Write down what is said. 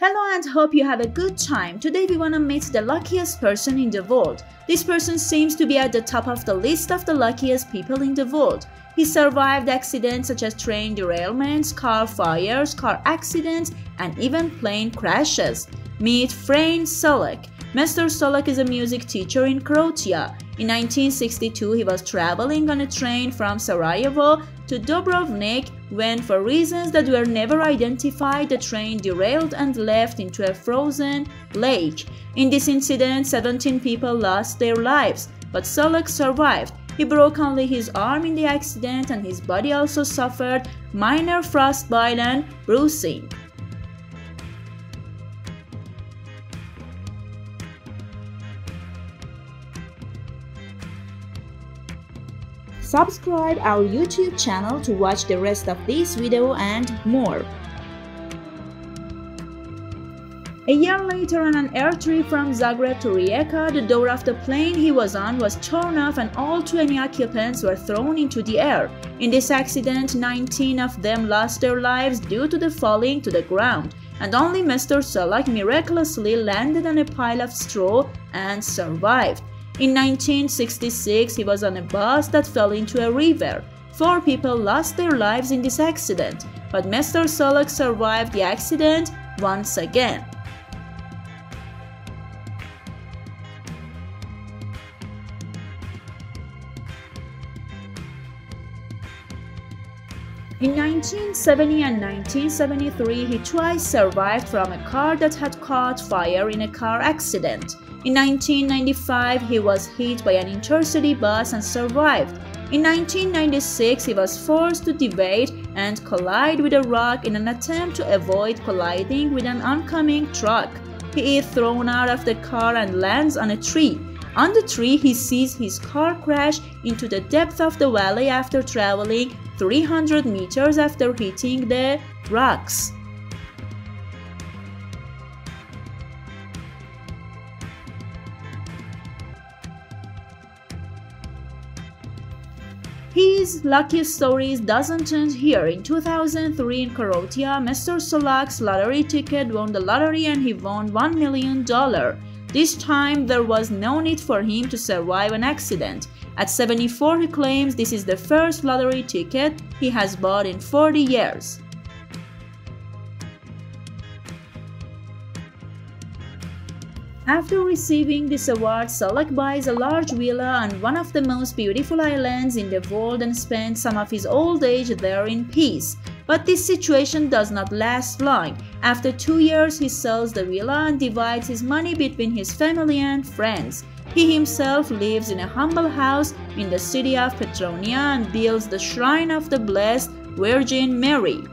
Hello and hope you have a good time. Today we wanna meet the luckiest person in the world. This person seems to be at the top of the list of the luckiest people in the world. He survived accidents such as train derailments, car fires, car accidents, and even plane crashes. Meet Frane Solak. Mr. Solak is a music teacher in Croatia. In 1962, he was traveling on a train from Sarajevo to Dubrovnik when, for reasons that were never identified, the train derailed and left into a frozen lake. In this incident, 17 people lost their lives, but Solak survived. He broke only his arm in the accident and his body also suffered minor frostbite and bruising. Subscribe our YouTube channel to watch the rest of this video and more. A year later, on an air trip from Zagreb to Rijeka, the door of the plane he was on was torn off and all 20 occupants were thrown into the air. In this accident, 19 of them lost their lives due to the falling to the ground, and only Mr. Solak miraculously landed on a pile of straw and survived. In 1966, he was on a bus that fell into a river. 4 people lost their lives in this accident, but Mr. Solak survived the accident once again. In 1970 and 1973, he twice survived from a car that had caught fire in a car accident. In 1995, he was hit by an intercity bus and survived. In 1996, he was forced to deviate and collide with a rock in an attempt to avoid colliding with an oncoming truck. He is thrown out of the car and lands on a tree. On the tree, he sees his car crash into the depth of the valley after traveling 300 meters after hitting the rocks. His luckiest stories doesn't end here. In 2003 in Croatia, Mr. Solak's lottery ticket won the lottery and he won $1 million. This time there was no need for him to survive an accident. At 74, he claims this is the first lottery ticket he has bought in 40 years. After receiving this award, Solak buys a large villa on one of the most beautiful islands in the world and spends some of his old age there in peace. But this situation does not last long. After 2 years, he sells the villa and divides his money between his family and friends. He himself lives in a humble house in the city of Petronia and builds the shrine of the Blessed Virgin Mary.